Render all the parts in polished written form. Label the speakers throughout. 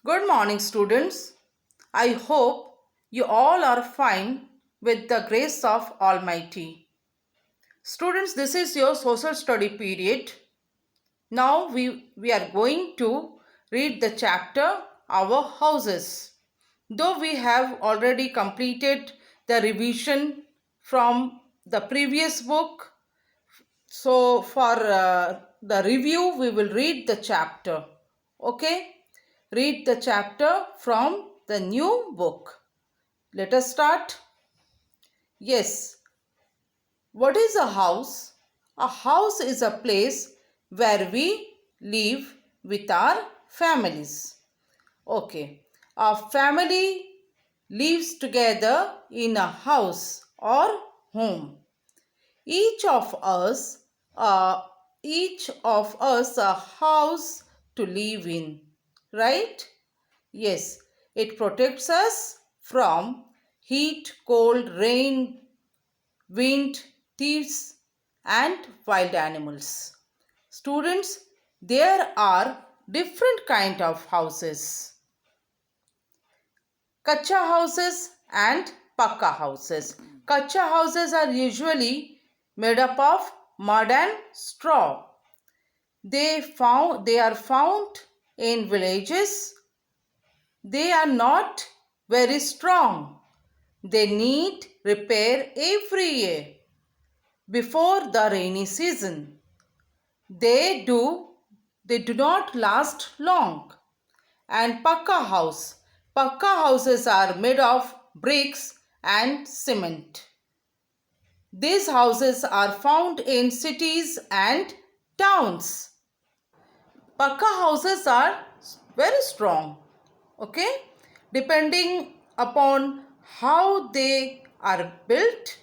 Speaker 1: Good morning, students. I hope you all are fine with the grace of Almighty. Students, this is your social study period. Now we are going to read the chapter Our Houses. Though we have already completed the revision from the previous book, so for the review, we will read the chapter. Okay? Read the chapter from the new book. Let us start. Yes. What is a house? A house is a place where we live with our families. Okay. A family lives together in a house or home. Each of us, uh, each of us a house to live in, right? Yes, it protects us from heat, cold, rain, wind, thieves, and wild animals. Students, there are different kind of houses. Kacha houses and Pakka houses. Kacha houses are usually made up of mud and straw. They are found in villages. They are not very strong. They need repair every year before the rainy season. They do not last long. And Pakka house. Pakka houses are made of bricks and cement. These houses are found in cities and towns. Pakka houses are very strong. Okay? Depending upon how they are built,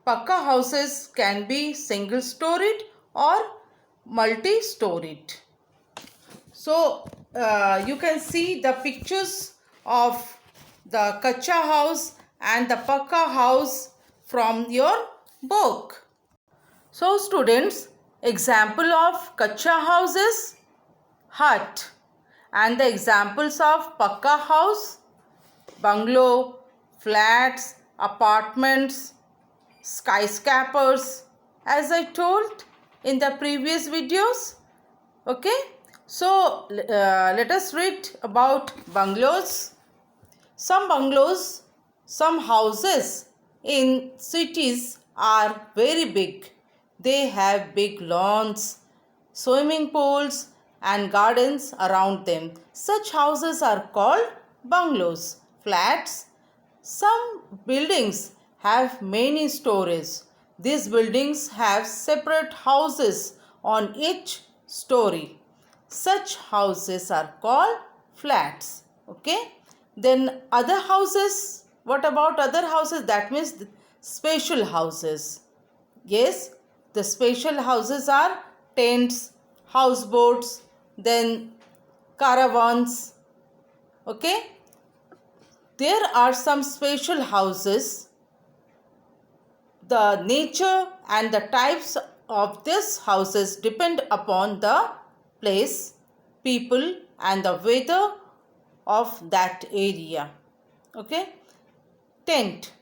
Speaker 1: Pakka houses can be single storied or multi storied. So you can see the pictures of the Kacha house and the Pakka house from your book. So students, example of Kacha house is hut, and the examples of Pakka house, bungalow, flats, apartments, skyscrapers, as I told in the previous videos. Okay, so let us read about bungalows. Some houses in cities are very big. They have big lawns, swimming pools, and gardens around them. Such houses are called bungalows. Flats. Some buildings have many stories. These buildings have separate houses on each story. Such houses are called flats. Okay. Then other houses. What about other houses? That means special houses. Yes, the special houses are tents, houseboats, then caravans. Okay. There are some special houses. The nature and the types of these houses depend upon the place, people, and the weather of that area. Okay. Tent.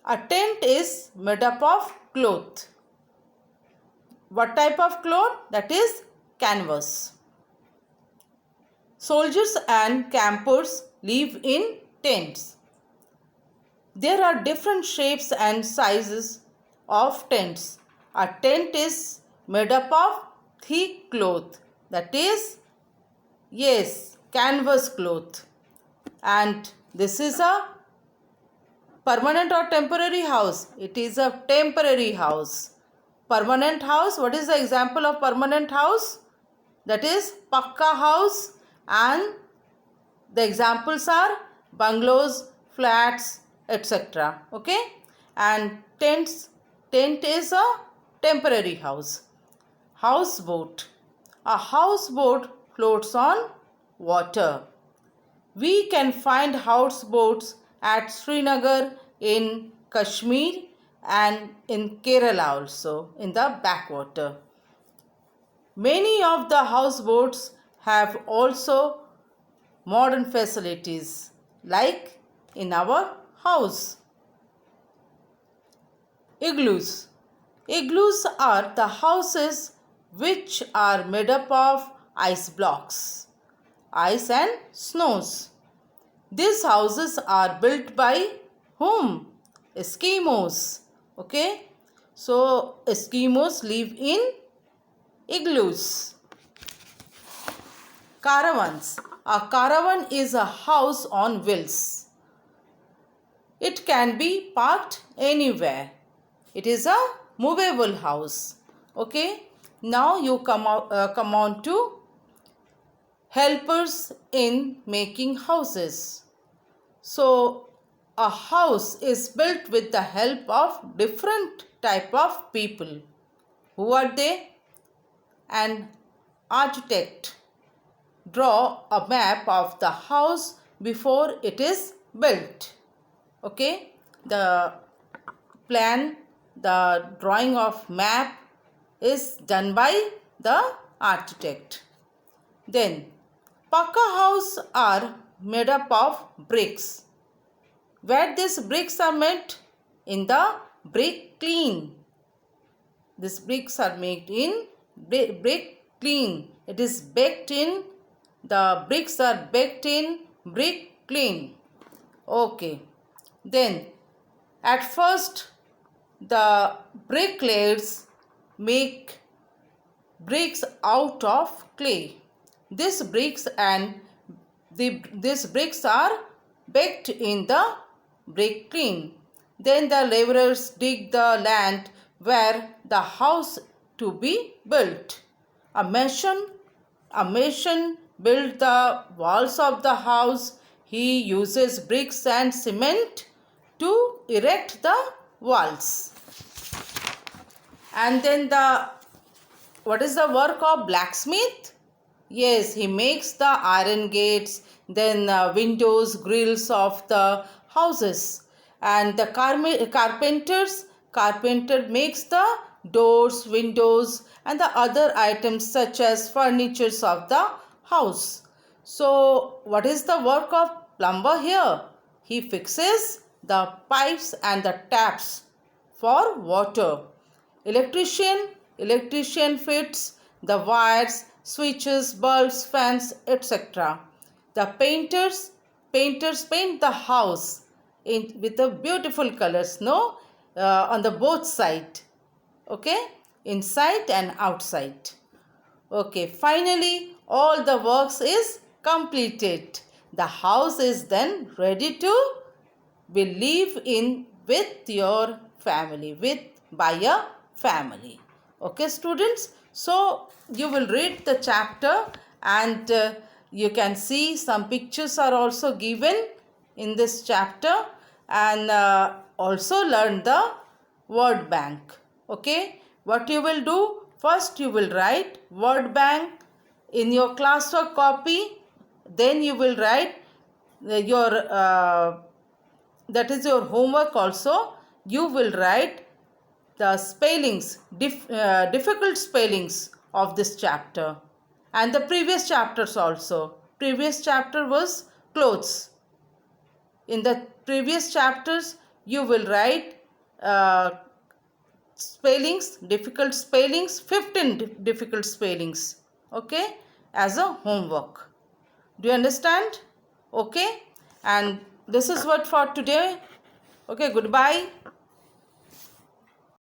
Speaker 1: A tent is made up of cloth. What type of cloth? That is canvas. Soldiers and campers live in tents. There are different shapes and sizes of tents. A tent is made up of thick cloth. That is, yes, canvas cloth. And this is a permanent or temporary house? It is a temporary house. Permanent house, what is the example of permanent house? That is Pakka house, and the examples are bungalows, flats, etc. Okay? And tent is a temporary house. Houseboat. A houseboat floats on water. We can find houseboats at Srinagar, in Kashmir, and in Kerala also, in the backwater. Many of the houseboats have also modern facilities like in our house. Igloos. Igloos are the houses which are made up of ice blocks, ice and snows. These houses are built by whom? Eskimos. Okay. So Eskimos live in igloos. Caravans. A caravan is a house on wheels. It can be parked anywhere. It is a movable house. Okay. Now you come on to helpers in making houses. So a house is built with the help of different type of people. Who are they? An architect draw a map of the house before it is built. Okay, the plan, the drawing of map is done by the architect. Then Pakka house are made up of bricks. Where these bricks are made? In the brick kiln. These bricks are made in brick kiln. It is baked in. The bricks are baked in brick kiln. Okay. Then at first the bricklayers make bricks out of clay. These bricks are baked in the brick kiln. Then the laborers dig the land where the house to be built. A mason builds the walls of the house. He uses bricks and cement to erect the walls. And then what is the work of blacksmith? Yes, he makes the iron gates, then windows, grills of the houses. And the carpenter makes the doors, windows and the other items such as furnitures of the house. So what is the work of plumber here? He fixes the pipes and the taps for water. Electrician fits the wires, switches, bulbs, fans, etc. The painters paint the house with the beautiful colors, on the both side. Okay, inside and outside. Okay, finally all the works is completed. The house is then ready to be live in with your family, by a family. Okay students, so you will read the chapter and you can see some pictures are also given in this chapter, and also learn the word bank. Okay, what you will do, first you will write word bank in your classwork copy, then you will write your that is your homework also. You will write the spellings, difficult spellings of this chapter, and the previous chapters also. Previous chapter was clothes. In the previous chapters you will write spellings, difficult spellings, 15 difficult spellings, okay, as a homework. Do you understand? Okay, and this is what for today. Okay, goodbye.